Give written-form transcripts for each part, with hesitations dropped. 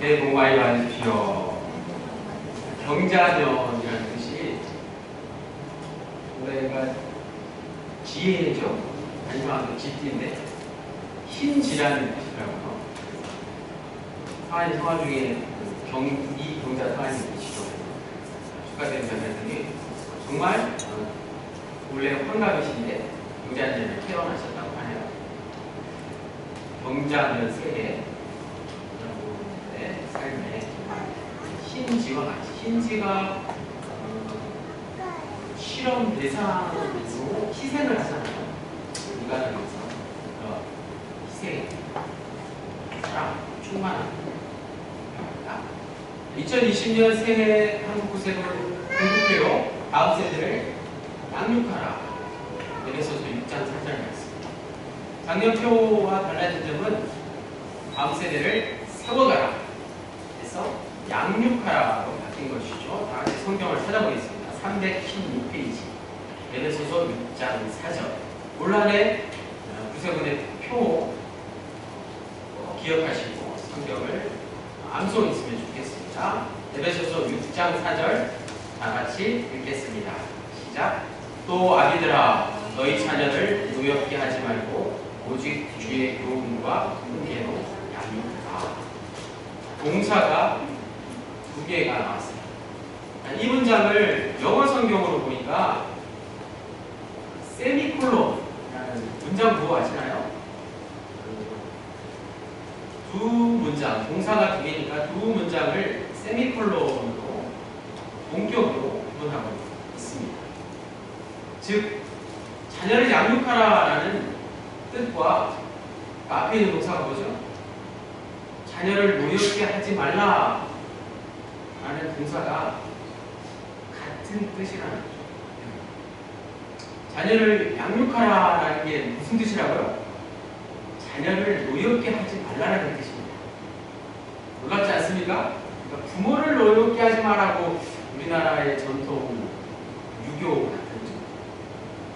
새해 복 많이 받으십시오. 경자년이라는 뜻이 올해가 지혜죠. 단정하게 지띠인데 흰지라는 뜻이라고요. 사안이 성화 중에 이 경자 사안이 뜻이죠. 축하드립니다. 그랬더니 정말 원래 환갑이신데 경자년을 태어나셨다고 하네요. 경자년 새해 삶에 흰지와 같이 흰지가 실험 대상으로 희생을 하잖아요. 인간을 위해서 희생, 사랑, 충만한 2020년 새해 한국구세군 공부표요. 다음 세대를 양육하라. 에베소서 6장 4절 말씀. 작년 표와 달라진 점은 다음 세대를 세워가라 해서 양육하라로 바뀐 것이죠. 다 같이 성경을 찾아보겠습니다. 316페이지 에베소서 6장 4절. 올한해 구세군의 표 기억하시고 성경을 암송했으면 좋겠습니다. 에베소서 6장 4절 다 같이 읽겠습니다. 시작. 또 아비들아 너희 자녀를 노엽게 하지 말고 오직 주의 교훈과 훈계로 양육하라. 동사가 두 개가 나왔어요. 이 문장을 영어 성경으로 보니까 세미콜론이라는 문장 구호 아시나요? 두 문장, 동사가 두 개니까 두 문장을 세미콜론으로 본격으로 구분하고 있습니다. 즉, 자녀를 양육하라라는 뜻과 앞에 있는 동사가 뭐죠? 자녀를 노엽게 하지 말라 라는 동사가 같은 뜻이라는 거죠. 자녀를 양육하라라는 게 무슨 뜻이라고요? 자녀를 노엽게 하지 말라라는 뜻입니다. 놀랍지 않습니까? 그러니까 부모를 노엽게 하지 말라고 우리나라의 전통 유교 같은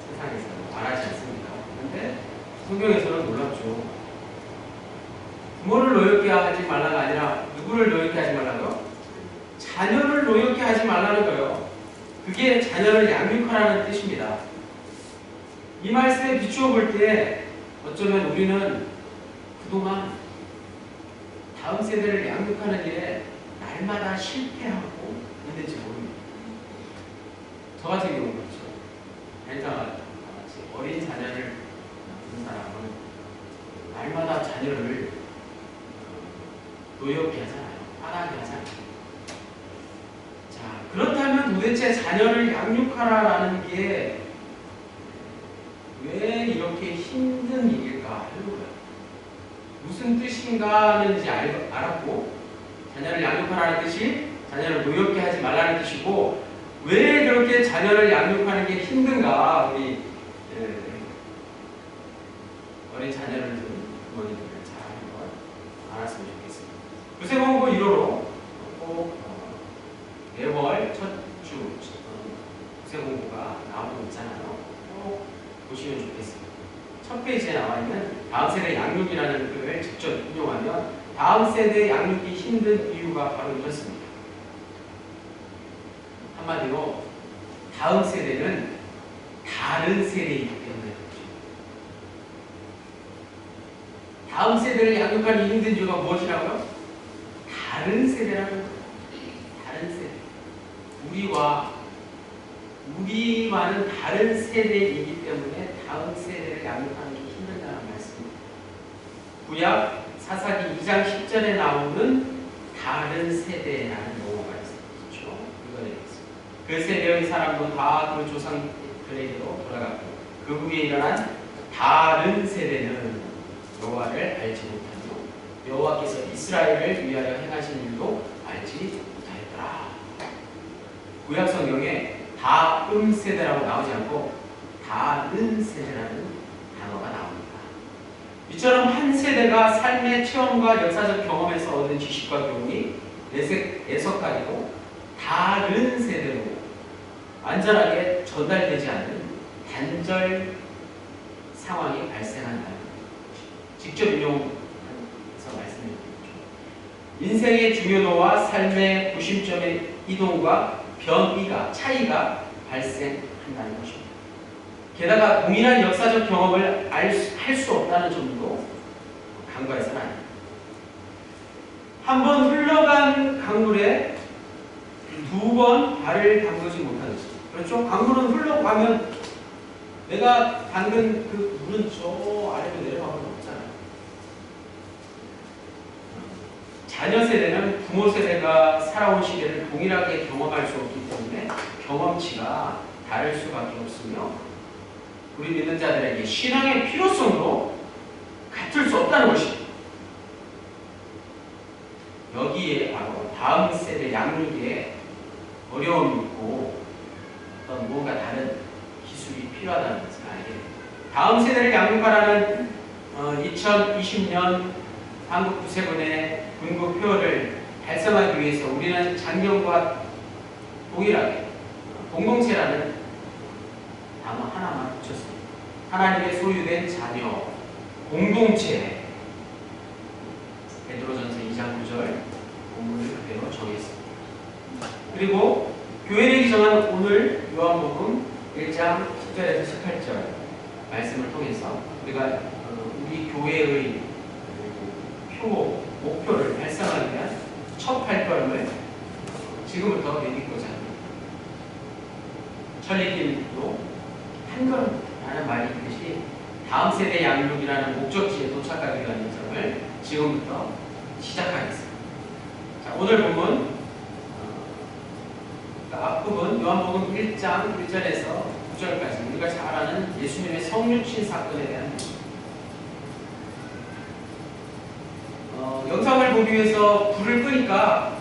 세상에서는 말하지 않습니다. 그런데 성경에서는 놀랍죠. 부모를 노엽게 하지 말라가 아니라 누구를 노엽게 하지 말라고요? 자녀를 노엽게 하지 말라는 거예요. 그게 자녀를 양육하라는 뜻입니다. 이 말씀에 비추어 볼 때 어쩌면 우리는 그동안 다음 세대를 양육하는 일에 날마다 실패하고 있는지 모릅니다. 저 같은 경우는 그렇죠. 일단 어린 자녀를 낳는 사람은 날마다 자녀를 노엽게 하잖아요. 화나게 하잖아요. 자, 그렇다면 도대체 자녀를 양육하라라는 게 왜 이렇게 힘든 일일까 하는 거예요. 무슨 뜻인가 하는지 알았고, 자녀를 양육하라는 뜻이 자녀를 노엽게 하지 말라는 뜻이고, 왜 그렇게 자녀를 양육하는 게 힘든가, 우리 어린 자녀를 둔 부모님들 잘 한번 알았으면 좋겠습니다. 구세공부 1호로 꼭 매월 첫 주 구세공부가 나오고 있잖아요. 꼭 보시면 좋겠습니다. 첫 페이지에 나와 있는 다음 세대 양육이라는 글을 직접 인용하면 다음 세대 양육이 힘든 이유가 바로 이렇습니다. 한마디로 다음 세대는 다른 세대이기 때문에 그렇죠. 다음 세대를 양육하기 힘든 이유가 무엇이라고요? 다른 세대라는 거예요. 다른 세대. 우리와는 다른 세대이기 때문에 다음 세대를 양육하는 게 힘들다는 말씀입니다. 구약 사사기 2장 10절에 나오는 다른 세대라는 용어가 있었죠. 읽어드리겠습니다. 그 세대의 사람도 다 그 조상들에게로 돌아갔고 그 후에 일어난 다른 세대는 여호와를 알지 못하며 여호와께서 이스라엘을 위하여 행하신 일도 알지 못하였더라. 구약 성경에 다음 세대라고 나오지 않고 다른 세대라는 단어가 나옵니다. 이처럼 한 세대가 삶의 체험과 역사적 경험에서 얻은 지식과 교훈이 애석하게도 다른 세대로 완전하게 전달되지 않는 단절 상황이 발생한다는 직접 인용해서 말씀드리죠. 인생의 중요도와 삶의 구심점의 이동과 차이가 발생한다는 것입니다. 게다가 동일한 역사적 경험을 할 수 없다는 점도 간과해서는 안 됩니다. 한번 흘러간 강물에 두 번 발을 담그지 못하는 것입니다. 그렇죠? 강물은 흘러가면 내가 담근 그 물은 저 아래로 내려가면 없잖아요. 자녀 세대는 부모 세대가 살아온 시대를 동일하게 경험할 수 없기 때문에 경험치가 다를 수밖에 없으며 우리 믿는 자들에게 신앙의 필요성도 같을 수 없다는 것입니다. 여기에 바로 다음 세대 양육에 어려움이 있고 어떤 무언가 다른 기술이 필요하다는 것을 알게 됩니다. 다음 세대를 양육하라는 2020년 한국 구세군의 군국 표어를 달성하기 위해서 우리는 작년과 동일하게 공동체라는 단어 하나만 붙였습니다. 하나님의 소유된 자녀, 공동체. 베드로전서 2장 9절 본문을 그대로 정했습니다. 그리고 교회력이 정한 오늘 요한복음 1장 10절에서 18절 말씀을 통해서 우리가 우리 교회의 목표를 달성하기 위한 첫 발걸음을 지금부터 내딛고자 합니다. 천리길도 한 걸음라는 말이 있듯이 다음 세대 양육이라는 목적지에 도착하기 위한 여정을 지금부터 시작하겠습니다. 자, 오늘 본문 앞부분 요한복음 1장 1절에서 9절까지 우리가 잘 아는 예수님의 성육신 사건에 대한 영상을 보기 위해서 불을 끄니까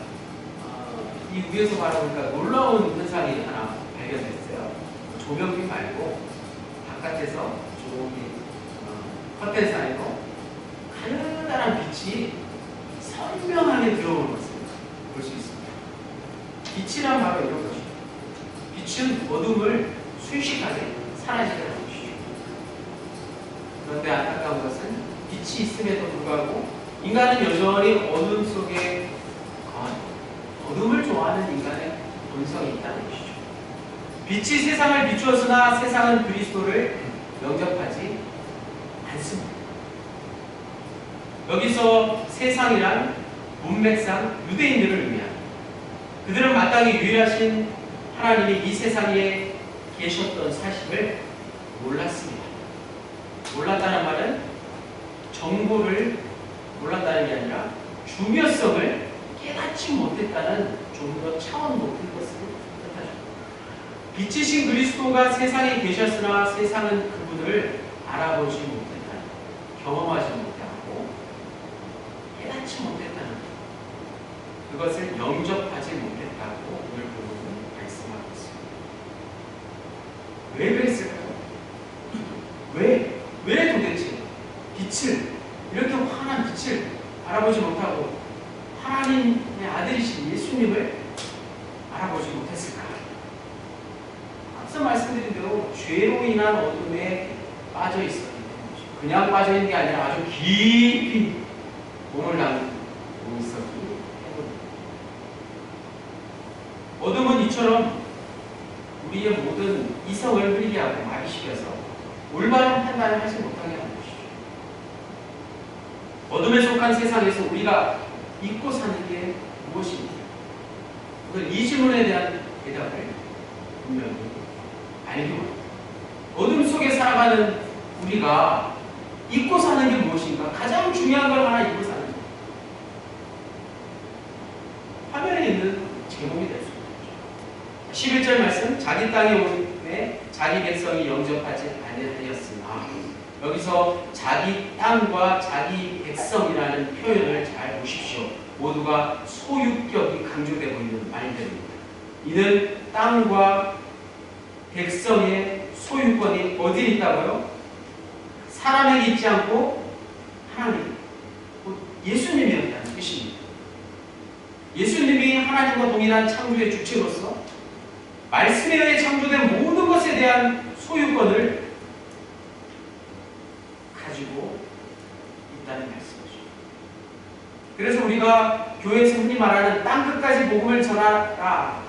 이 위에서 바라보니까 놀라운 현상이 하나 발견됐어요. 조명이 말고 바깥에서 저기 커튼 사이로 가느다란 빛이 선명하게 들어오는 것을 볼 수 있습니다. 빛이란 바로 이런 것이죠. 빛은 어둠을 순식간에 사라지게 하는 것이죠. 그런데 안타까운 것은 빛이 있음에도 불구하고 인간은 여전히 어둠 속에 어둠을 좋아하는 인간의 본성이 있다는 것이죠. 빛이 세상을 비추었으나 세상은 그리스도를 영접하지 않습니다. 여기서 세상이란 문맥상 유대인들을 의미합니다. 그들은 마땅히 유일하신 하나님이 이 세상에 계셨던 사실을 몰랐습니다. 몰랐다는 말은 정보를 몰랐다는 게 아니라 중요성을 깨닫지 못했다는 좀 더 차원 높은 것을 뜻하죠. 빛이신 그리스도가 세상에 계셨으나 세상은 그분을 알아보지 못했다, 경험하지 못하고 깨닫지 못했다는 그것을 영접하지 못했다고 오늘 본문은 말씀하고 있습니다. 왜 그랬을까요? 왜 도대체 빛을 이렇게 환한 빛을 알아보지 못하고 하나님의 아들이신 예수님을 알아보지 못했을까? 앞서 말씀드린 대로 죄로 인한 어둠에 빠져 있었기 때문이죠. 그냥 빠져 있는 게 아니라 아주 깊이 몸을 담고 있었기 때문입니다. 어둠은 이처럼 우리의 모든 이성을 흐리게 하고 마비시켜서 올바른 판단을 하지 못하게 하는 것이죠. 어둠에 속한 세상에서 우리가 잊고 사는 게 무엇입니까? 이 질문에 대한 대답을 분명히 알기 원합니다. 어둠 속에 살아가는 우리가 잊고 사는 게 무엇인가? 가장 중요한 걸 하나 잊고 사는 것. 화면에 있는 제목이 될 수 있죠. 11절 말씀, 자기 땅에 오매 자기 백성이 영접하지 아니하였으나, 여기서 자기 땅과 자기 백성이라는 표현을 잘 보십시오. 모두가 소유격이 강조되고 있는 말들입니다. 이는 땅과 백성의 소유권이 어디에 있다고요? 사람에게 있지 않고 하나님, 예수님이었다는 뜻입니다. 예수님이 하나님과 동일한 창조의 주체로서 말씀에 의해 창조된 모든 것에 대한 소유권을 가지고 있다는 말씀이죠. 그래서 우리가 교회에서 흔히 말하는 땅끝까지 복음을 전하라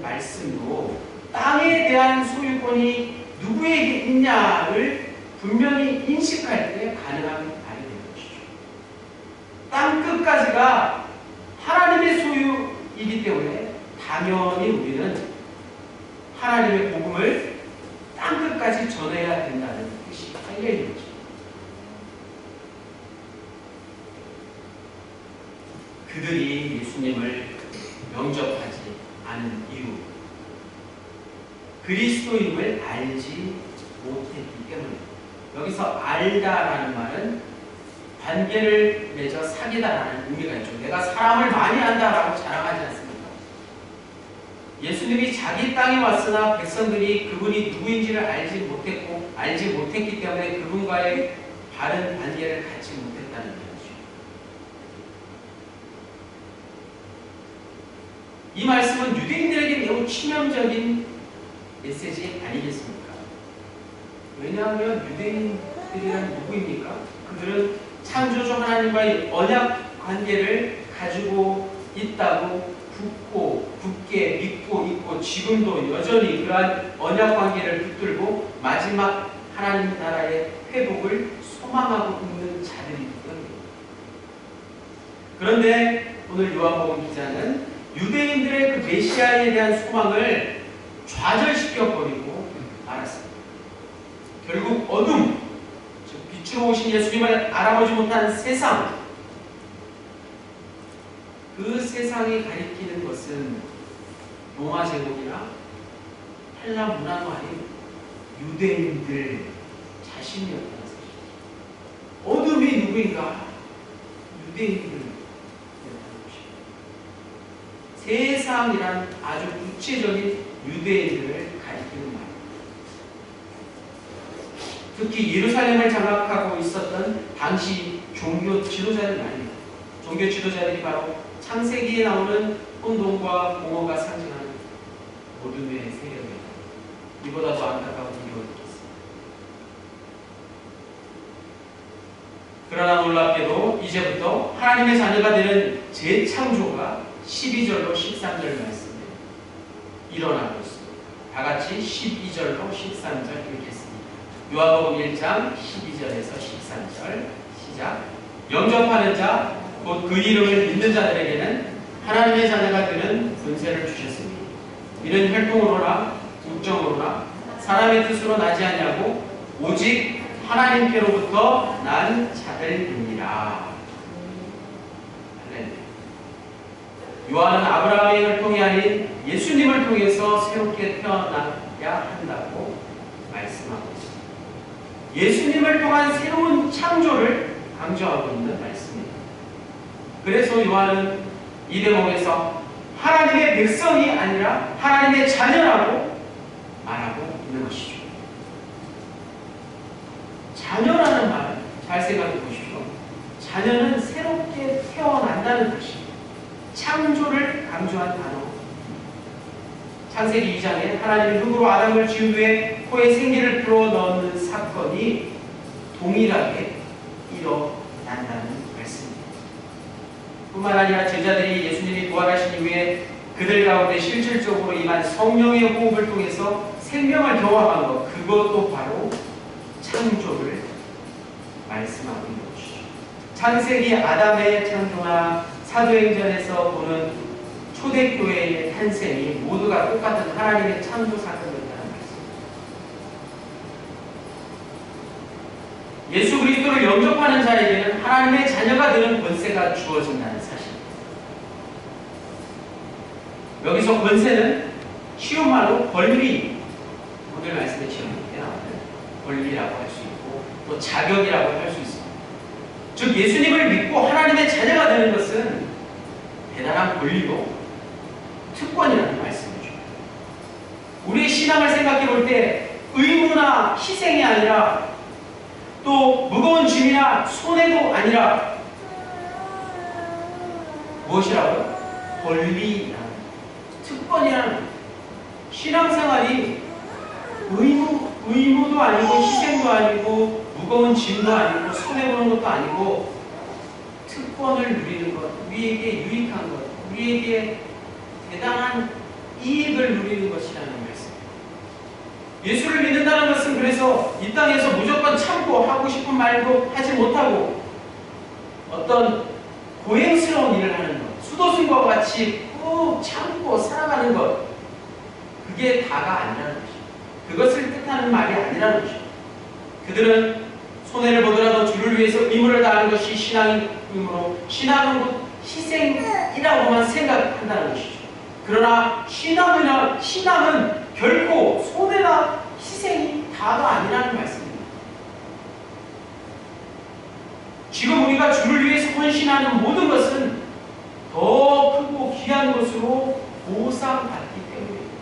말씀도 땅에 대한 소유권이 누구에게 있냐를 분명히 인식할 때 가능한 말이 되는 것이죠. 땅끝까지가 하나님의 소유이기 때문에 당연히 우리는 하나님의 복음을 땅끝까지 전해야 된다는 뜻이 달려있는 거죠. 그들이 예수님을 영접하지 않은 이유, 그리스도임을 알지 못했기 때문에. 여기서 알다라는 말은 관계를 맺어 사귀다라는 의미가 있죠. 내가 사람을 많이 안다라고 자랑하지 않습니까? 예수님이 자기 땅에 왔으나 백성들이 그분이 누구인지를 알지 못했기 때문에 그분과의 바른 관계를 갖지 못했다는 거죠. 이 말씀은 유대인들에게 매우 치명적인 메시지 아니겠습니까? 왜냐하면 유대인들이란 누구입니까? 그들은 창조주 하나님과의 언약 관계를 가지고 있다고 굳게 믿고 있고 지금도 여전히 그러한 언약 관계를 붙들고 마지막 하나님 나라의 회복을 소망하고 있는 자들이기 때문입니다. 그런데 오늘 요한복음 기자는 유대인들의 그 메시아에 대한 소망을 좌절시켜버리고 말았습니다. 결국 어둠, 즉 빛으로 오신 예수님을 알아보지 못한 세상, 그 세상이 가리키는 것은 로마 제국이나 헬라 문화도 아닌 유대인들 자신이었다는 사실. 어둠이 누구인가? 유대인들이었다는 것입니다. 세상이란 아주 구체적인 유대인들을 가리키는 말. 특히 예루살렘을 장악하고 있었던 당시 종교 지도자들 말입니다. 종교 지도자들이 바로 창세기에 나오는 혼돈과 공허가 상징하는 어둠의 세력입니다. 이보다도 안타까운 일이 없겠습니다. 그러나 놀랍게도 이제부터 하나님의 자녀가 되는 재창조가 12절로 13절 말씀에 일어나고 있습니다. 다 같이 12절로 13절 읽겠습니다. 요한복음 1장 12절에서 13절 시작. 영접하는 자 곧 그 이름을 믿는 자들에게는 하나님의 자녀가 되는 권세를 주셨으니 이는 혈통으로나 국정으로나 사람의 뜻으로 나지 아니하고 오직 하나님께로부터 난 자들이니라. 요한은 아브라함의 혈통이 아닌 예수님을 통해서 새롭게 태어나야 한다고 말씀하고 있습니다. 예수님을 통한 새로운 창조를 강조하고 있는 말씀입니다. 그래서 요한은 이 대목에서 하나님의 백성이 아니라 하나님의 자녀라고 말하고 있는 것이죠. 자녀라는 말 잘 생각해 보십시오. 자녀는 새롭게 태어난다는 것입니다. 창조를 강조한 단어. 창세기 2장에 하나님이 흙으로 아담을 지은 후에 코에 생기를 불어넣는 사건이 동일하게 일어난다는 말씀입니다. 뿐만 아니라 제자들이 예수님이 부활하신 이후에 그들 가운데 실질적으로 임한 성령의 호흡을 통해서 생명을 경험한 것, 그것도 바로 창조를 말씀하고 있는 것이죠. 창세기 아담의 창조나 사도행전에서 보는 초대교회의 탄생이 모두가 똑같은 하나님의 창조 사건이었다는 말씀. 예수 그리스도를 영접하는 자에게는 하나님의 자녀가 되는 권세가 주어진다는 사실. 여기서 권세는 쉬운 말로 권리, 오늘 말씀의 지원에 나오는 권리라고 할 수 있고 또 자격이라고 할 수 있습니다. 즉 예수님을 믿고 하나님의 자녀가 되는 것은 대단한 권리고 특권이라는 말씀이죠. 우리의 신앙을 생각해 볼 때 의무나 희생이 아니라 또 무거운 짐이나 손해도 아니라 무엇이라고요? 권리라는, 특권이라는. 신앙생활이 의무도 아니고 희생도 아니고 무거운 짐도 아니고 손해보는 것도 아니고 특권을 누리는 것, 우리에게 유익한 것, 우리에게 대단한 이익을 누리는 것이라는 말씀. 예수를 믿는다는 것은 그래서 이 땅에서 무조건 참고 하고 싶은 말도 하지 못하고 어떤 고행스러운 일을 하는 것, 수도승과 같이 꾹 참고 살아가는 것, 그게 다가 아니라는 것이죠. 그것을 뜻하는 말이 아니라는 것이죠. 그들은 손해를 보더라도 주를 위해서 의무를 다하는 것이 신앙이므로 신앙은 곧 희생이라고만 생각한다는 것이죠. 그러나 신앙은 결코 손해나 희생이 다가 아니라는 말씀입니다. 지금 우리가 주를 위해서 헌신하는 모든 것은 더 크고 귀한 것으로 보상받기 때문입니다.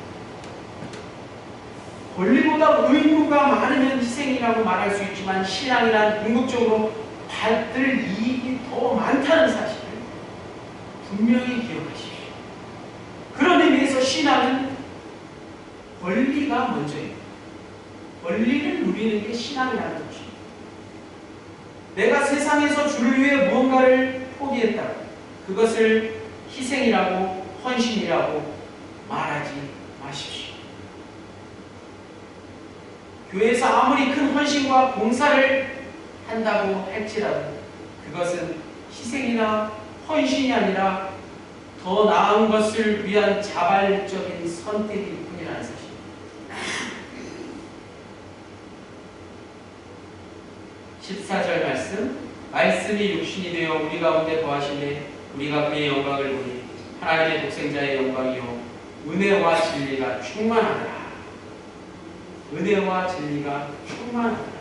권리보다 의무가 많으면 희생이라고 말할 수 있지만 신앙이란 궁극적으로 받을 이익이 더 많다는 사실을 분명히 기억하십시오. 그런 의미에서 신앙은 권리가 먼저입니다. 권리를 누리는 게 신앙이라는 것입니다. 내가 세상에서 주를 위해 무언가를 포기했다. 그것을 희생이라고 헌신이라고 말하지 마십시오. 교회에서 아무리 큰 헌신과 봉사를 한다고 할지라도 그것은 희생이나 헌신이 아니라 더 나은 것을 위한 자발적인 선택일 뿐이라는 사실입니다. (14절) 말씀이 육신이 되어 우리 가운데 거하시네 우리가 그의 영광을 보니 하나님의 독생자의 영광이요 은혜와 진리가 충만하더라. 은혜와 진리가 충만하더라.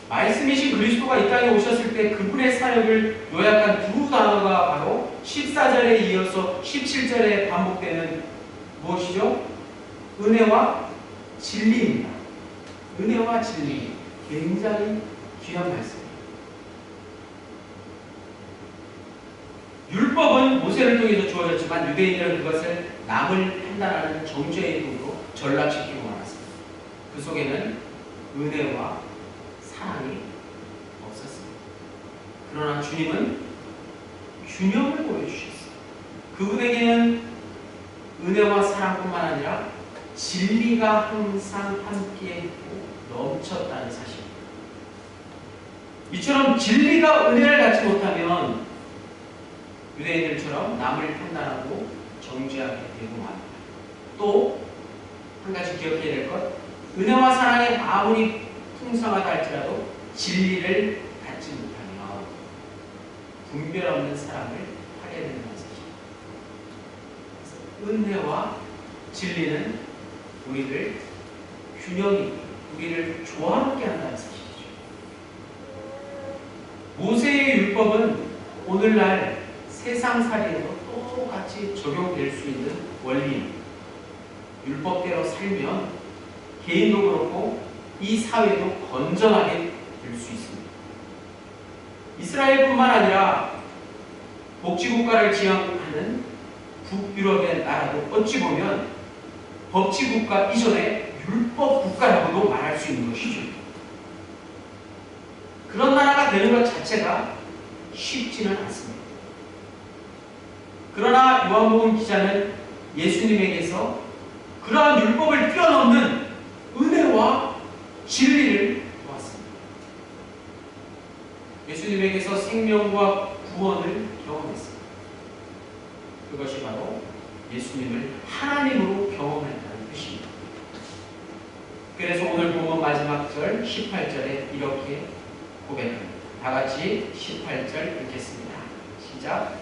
말씀이신 그리스도가 이 땅에 오셨을 때 그분의 사역을 요약한 두 단어가 바로 14절에 이어서 17절에 반복되는 무엇이죠? 은혜와 진리입니다. 은혜와 진리. 굉장히 귀한 말씀입니다. 율법은 모세를 통해서 주어졌지만 유대인들은 그것을 남을 판단하는 정죄의 도구로 전락시키고 말았습니다. 그 속에는 은혜와 사랑이 없었습니다. 그러나 주님은 균형을 보여주셨어요. 그분에게는 은혜와 사랑뿐만 아니라 진리가 항상 함께했고 넘쳤다는 사실입니다. 이처럼 진리가 은혜를 갖지 못하면 유대인들처럼 남을 판단하고 정죄하게 되고 맙니다. 또 한 가지 기억해야 될 것, 은혜와 사랑이 아무리 풍성하다 할지라도 진리를 갖지 못하면 분별 없는 사랑을 하게 되는 사실입니다. 은혜와 진리는 우리를 균형이 우리를 조화롭게 한다는 사실이죠. 모세의 율법은 오늘날 세상살이에도 똑같이 적용될 수 있는 원리입니다. 율법대로 살면 개인도 그렇고 이 사회도 건전하게 될 수 있습니다. 이스라엘뿐만 아니라 복지국가를 지향하는 북유럽의 나라도 어찌 보면 법치국가 이전의 율법국가라고도 말할 수 있는 것이죠. 그런 나라가 되는 것 자체가 쉽지는 않습니다. 그러나 요한복음 기자는 예수님에게서 그러한 율법을 뛰어넘는 은혜와 진리를 보았습니다. 예수님에게서 생명과 구원을 경험했습니다. 그것이 바로 예수님을 하나님으로 경험했다는 뜻입니다. 그래서 오늘 본문 마지막 절 18절에 이렇게 고백합니다. 다 같이 18절 읽겠습니다. 시작.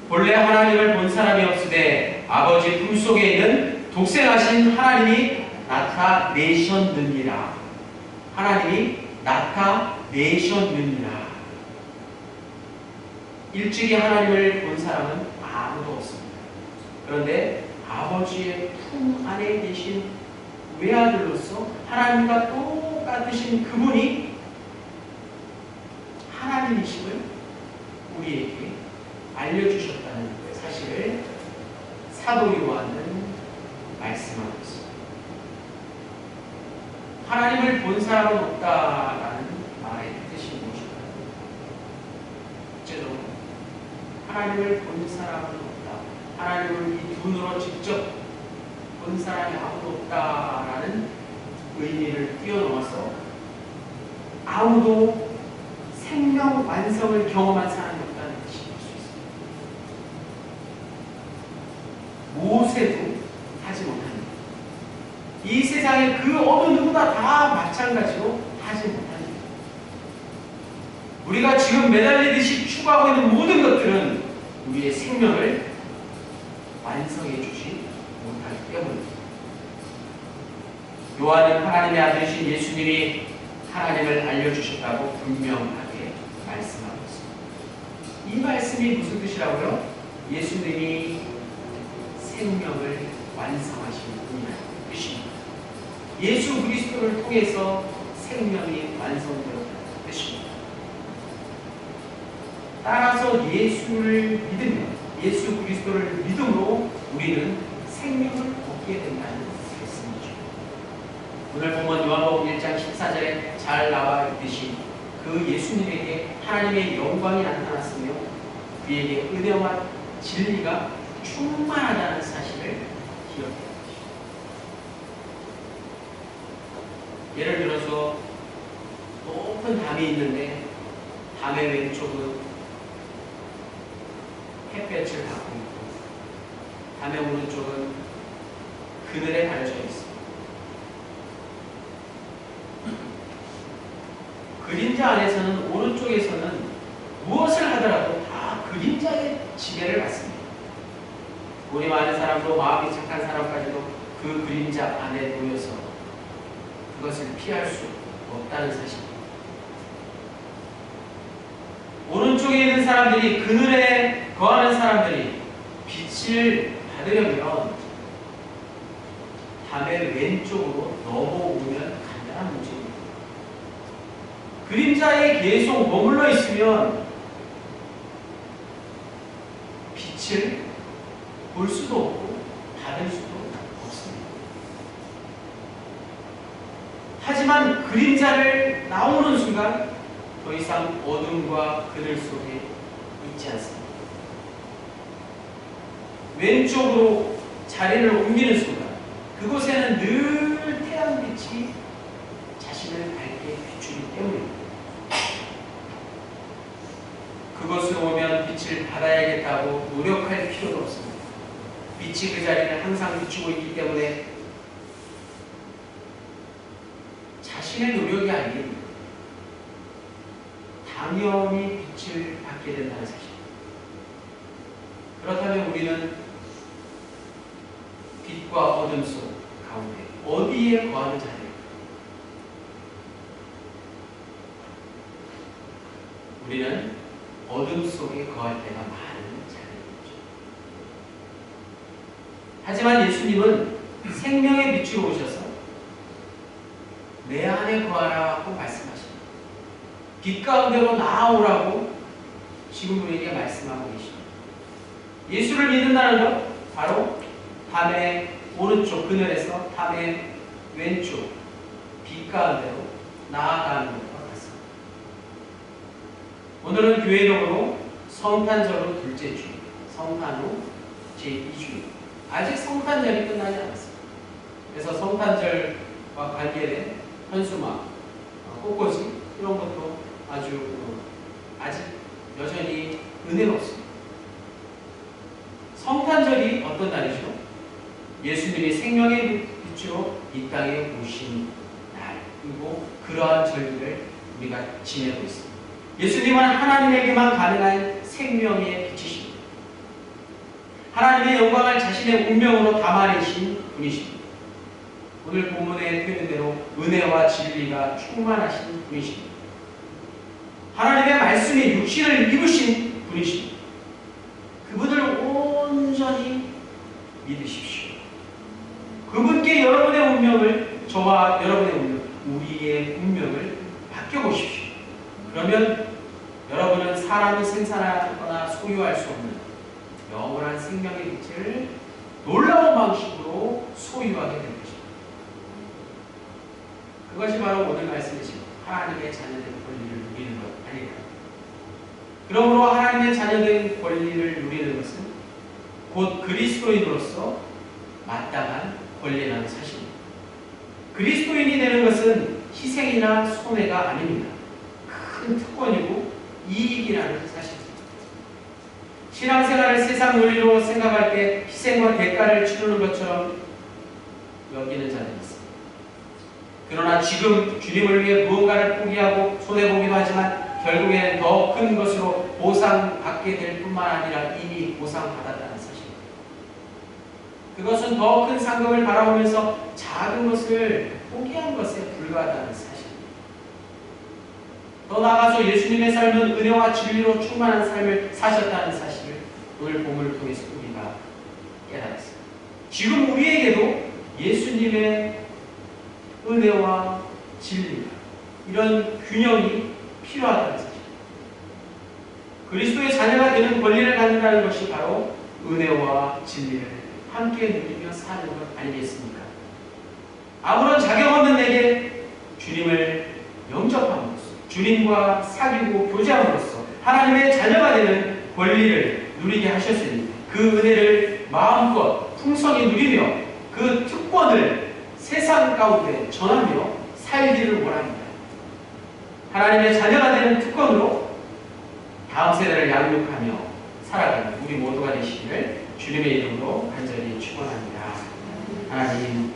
본래 하나님을 본 사람이 없으되 아버지 품속에 있는 독생하신 하나님이 나타내셨느니라. 하나님이 나타내셨느니라. 일찍이 하나님을 본 사람은 아무도 없습니다. 그런데 아버지의 품 안에 계신 외아들로서 하나님과 똑같으신 그분이 하나님이심을 우리에게 알려주셨다는 사실을 사도 요한은 말씀하고 있습니다. 하나님을 본 사람은 없다라는 말의 뜻이 무엇일까요? 하나님을 본 사람은 없다. 하나님을 이 눈으로 직접 본 사람이 아무도 없다라는 의미를 뛰어넘어서 아무도 생명 완성을 경험한 사람이 없다는 뜻이 볼 수 있습니다. 모세도 하지 못합니다. 이 세상에 그 어느 누구나 다 마찬가지로 하지 못합니다. 우리가 지금 매달리듯이 추구하고 있는 모든 것들은 우리의 생명을 완성해 주지 못하기 때문입니다. 요한은 하나님의 아들이신 예수님이 하나님을 알려주셨다고 분명하게 말씀하고 있습니다. 이 말씀이 무슨 뜻이라고요? 예수님이 생명을 완성하신 분이라는 뜻입니다. 예수 그리스도를 통해서 생명이 완성되었다는 뜻입니다. 따라서 예수를 믿으면, 예수 그리스도를 믿음으로 우리는 생명을 얻게 된다는 말씀이죠. 오늘 본문 요한복음 1장 14절에 잘 나와 있듯이 그 예수님에게 하나님의 영광이 나타났으며 그에게 은혜와 진리가 충만하다는 사실을 기억해야 합니다. 예를 들어서 높은 담이 있는데 담의 왼쪽은 햇볕을 받고 있고 담의 오른쪽은 그늘에 가려져 있습니다. 그림자 안에서는 오른쪽에서는 무엇을 하더라도 다 그림자의 지배를 받습니다. 우리 많은 사람도 마음이 착한 사람까지도 그 그림자 안에 놓여서 그것을 피할 수 없다는 사실입니다. 오른쪽에 있는 사람들이, 그늘에 거하는 사람들이 빛을 받으려면 담의 왼쪽으로 넘어오면 간단한 문제입니다. 그림자에 계속 머물러 있으면 빛을 볼 수도 없고 받을 수도 없습니다. 하지만 그림자를 나오는 순간 더 이상 어둠과 그늘 속에 있지 않습니다. 왼쪽으로 자리를 옮기는 순간 그곳에는 늘 태양빛이 자신을 밝게 비추기 때문입니다. 그곳으로 오면 빛을 받아야겠다고 노력할 필요도 없습니다. 빛이 그 자리를 항상 비추고 있기 때문에 자신의 노력이 아닌 당연히 빛을 받게 된다는 사실입니다. 그렇다면 우리는 빛과 어둠 속 가운데 어디에 거하는 자리일까? 우리는 어둠 속에 거할 때가 많은 자리입니다. 하지만 예수님은 생명의 빛으로 오셔서 내 안에 거하라고 말씀하십니다. 빛 가운데로 나아오라고 지금 우리에게 말씀하고 계십니다. 예수를 믿는다는 것, 바로 담의 오른쪽 그늘에서 담의 왼쪽 빛 가운데로 나아가는 것과 같습니다. 오늘은 교회적으로 성탄절로 둘째 주, 성탄 후 제2주입니다. 아직 성탄절이 끝나지 않았습니다. 그래서 성탄절과 관계된 현수막, 꽃꽂이 이런 것도 아직 여전히 은혜롭습니다. 성탄절이 어떤 날이죠? 예수님이 생명의 빛으로 이 땅에 오신 날, 그리고 그러한 절기를 우리가 지내고 있습니다. 예수님은 하나님에게만 가능한 생명의 빛이십니다. 하나님의 영광을 자신의 운명으로 담아내신 분이십니다. 오늘 본문의 표현대로 은혜와 진리가 충만하신 분이십니다. 하나님의 말씀이 육신을 입으신 분이십니다. 그분을 온전히 믿으십시오. 그분께 여러분의 운명을, 저와 여러분의 운명, 우리의 운명을 맡겨보십시오. 그러면 여러분은 사람이 생산하거나 소유할 수 없는 영원한 생명의 빛을 놀라운 방식으로 소유하게 될 것입니다. 그것이 바로 오늘 말씀이신 하나님의 자녀들의 권리를 누리는 것 아닐까요? 그러므로 하나님의 자녀된 권리를 누리는 것은 곧 그리스도인으로서 마땅한 권리라는 사실입니다. 그리스도인이 되는 것은 희생이나 손해가 아닙니다. 큰 특권이고 이익이라는 사실입니다. 신앙생활을 세상 논리로 생각할 때 희생과 대가를 치르는 것처럼 여기는 자들이 있습니다. 그러나 지금 주님을 위해 무언가를 포기하고 손해보기도 하지만 결국에는 더 큰 것으로 보상받게 될 뿐만 아니라 이미 보상받았다는 사실입니다. 그것은 더 큰 상급을 바라보면서 작은 것을 포기한 것에 불과하다는 사실입니다. 더 나아가서 예수님의 삶은 은혜와 진리로 충만한 삶을 사셨다는 사실을 오늘 본문을 통해서 우리가 깨달았습니다. 지금 우리에게도 예수님의 은혜와 진리, 이런 균형이 필요하다는 사실. 그리스도의 자녀가 되는 권리를 갖는다는 것이 바로 은혜와 진리를 함께 누리며 사는 것 아니겠습니까? 아무런 자격 없는 내게 주님을 영접함으로써, 주님과 사귀고 교제함으로써 하나님의 자녀가 되는 권리를 누리게 하셨으니 그 은혜를 마음껏 풍성히 누리며 그 특권을 세상 가운데 전하며 살기를 원합니다. 하나님의 자녀가 되는 특권으로 다음 세대를 양육하며 살아가는 우리 모두가 되시기를 주님의 이름으로 간절히 축원합니다. 하나님,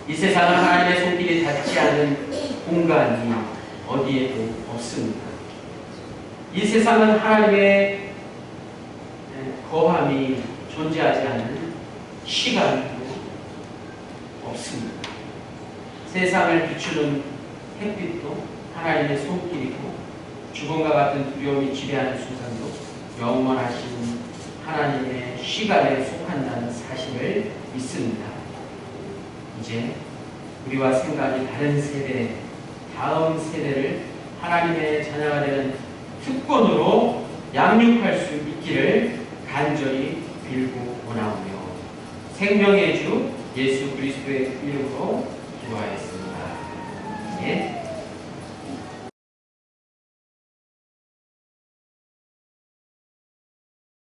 이 세상은 하나님의 손길이 닿지 않은 공간이 어디에도 없습니다. 이 세상은 하나님의 거함이 존재하지 않는 시간도 없습니다. 세상을 비추는 햇빛도 하나님의 손길이고 죽음과 같은 두려움이 지배하는 순간도 영원하신 하나님의 시간에 속한다는 사실을 믿습니다. 이제 우리와 생각이 다른 세대, 다음 세대를 하나님의 자녀가 되는 특권으로 양육할 수 있기를 간절히 빌고 원하오며 생명의 주 예수 그리스도의 이름으로 기도하였습니다. 예.